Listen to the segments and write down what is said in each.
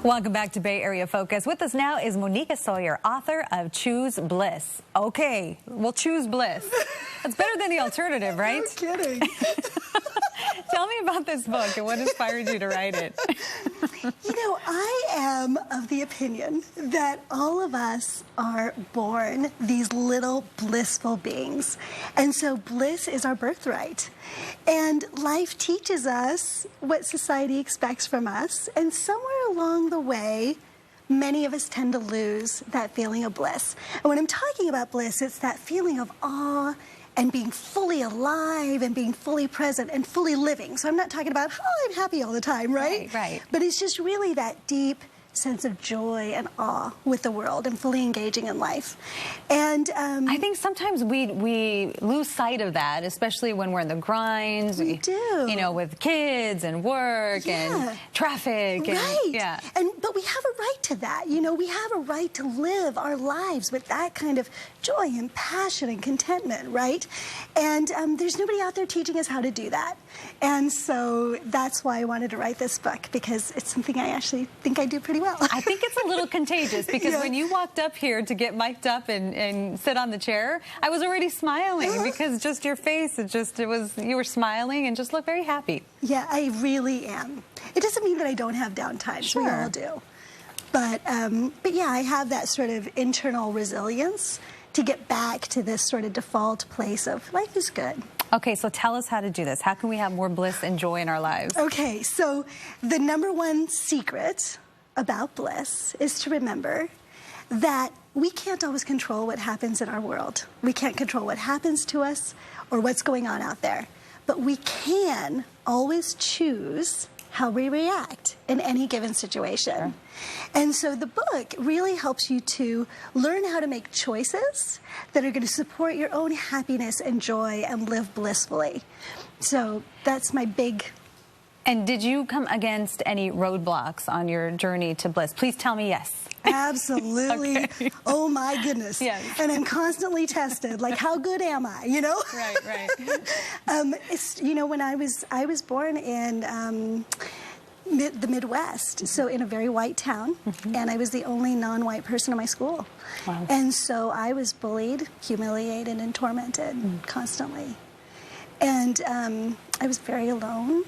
Welcome back to Bay Area Focus. With us now is Moneeka Sawyer, author of Choose Bliss. Okay, we'll choose bliss. That's better than the alternative, right? No kidding. Tell me about this book and what inspired you to write it. You know, I am of the opinion that all of us are born these little blissful beings. And so bliss is our birthright. And life teaches us what society expects from us. And somewhere along the way, many of us tend to lose that feeling of bliss. And when I'm talking about bliss, it's that feeling of awe and being fully alive and being fully present and fully living. So I'm not talking about, oh, I'm happy all the time, right? Right. But it's just really that deep sense of joy and awe with the world and fully engaging in life. And I think sometimes we lose sight of that, especially when we're in the grinds. We do. You know, with kids and work and traffic. Right. And, but we have a right to that. You know, we have a right to live our lives with that kind of joy and passion and contentment, right? And there's nobody out there teaching us how to do that. And so that's why I wanted to write this book, because it's something I actually think I do pretty well. I think it's a little contagious, because when you walked up here to get mic'd up and sit on the chair, I was already smiling because just your face, you were smiling and just looked very happy. Yeah, I really am. It doesn't mean that I don't have downtime. Sure. We all do. But yeah, I have that sort of internal resilience to get back to this sort of default place of life is good. Okay, so tell us how to do this. How can we have more bliss and joy in our lives? Okay, so the #1 secret about bliss is to remember that we can't always control what happens in our world. We can't control what happens to us or what's going on out there. But we can always choose how we react in any given situation. Sure. And so the book really helps you to learn how to make choices that are going to support your own happiness and joy and live blissfully. So that's my big... And did you come against any roadblocks on your journey to bliss? Please tell me yes. Absolutely. Okay. Oh my goodness. Yes. And I'm constantly tested. Like, how good am I? You know. Right. You know, when I was born in the Midwest, so in a very white town, and I was the only non-white person in my school. Wow. And so I was bullied, humiliated, and tormented constantly. And I was very alone.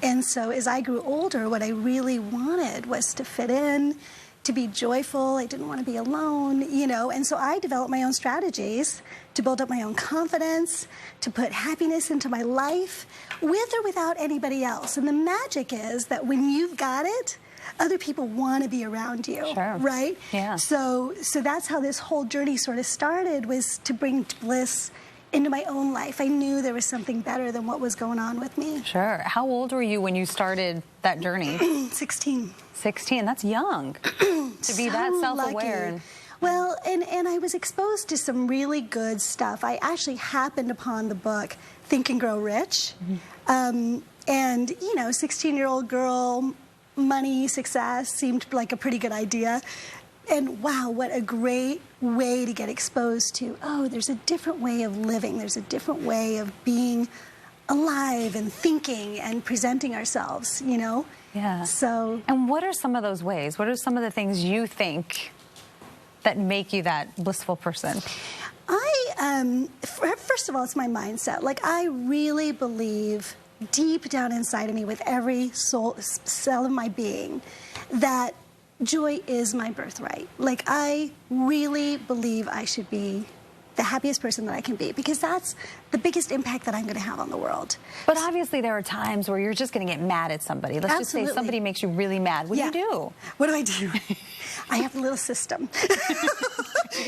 And so as I grew older, what I really wanted was to fit in, to be joyful. I didn't want to be alone, you know. And so I developed my own strategies to build up my own confidence, to put happiness into my life, with or without anybody else. And the magic is that when you've got it, other people want to be around you, right? Yeah. So that's how this whole journey sort of started, was to bring bliss into my own life. I knew there was something better than what was going on with me. Sure. How old were you when you started that journey? 16. 16, that's young to be that self-aware. Well, and I was exposed to some really good stuff. I actually happened upon the book Think and Grow Rich. And, you know, 16-year-old girl, money, success seemed like a pretty good idea. And wow, what a great way to get exposed to, oh, there's a different way of living. There's a different way of being alive and thinking and presenting ourselves, you know? Yeah. So. And what are some of those ways? What are some of the things you think that make you that blissful person? First of all, it's my mindset. Like, I really believe deep down inside of me, with every cell of my being, that joy is my birthright. Like, I really believe I should be the happiest person that I can be, because that's the biggest impact that I'm going to have on the world. But obviously there are times where you're just going to get mad at somebody. Let's just say somebody makes you really mad. What do you do? What do I do? I have a little system.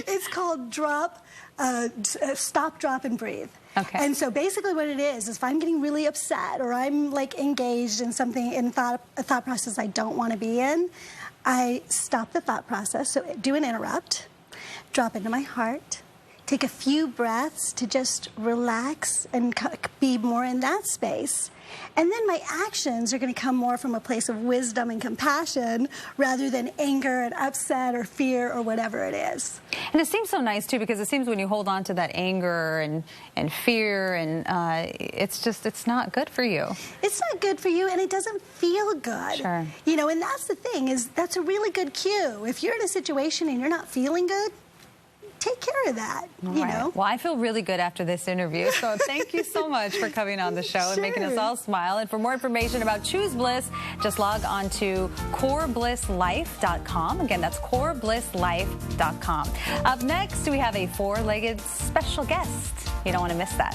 It's called stop, drop, and breathe. Okay. And so basically what it is if I'm getting really upset, or I'm like engaged in something, in a thought process I don't want to be in, I stop the thought process, so do an interrupt, drop into my heart, take a few breaths to just relax and be more in that space. And then my actions are going to come more from a place of wisdom and compassion rather than anger and upset or fear or whatever it is. And it seems so nice, too, because it seems when you hold on to that anger and fear, and it's not good for you. It's not good for you, and it doesn't feel good. Sure. You know, and that's the thing, is that's a really good cue. If you're in a situation and you're not feeling good, take care of that, you know. Well, I feel really good after this interview, so thank you so much for coming on the show and making us all smile. And for more information about Choose Bliss, just log on to coreblisslife.com. Again, that's coreblisslife.com. Up next, we have a four-legged special guest. You don't want to miss that.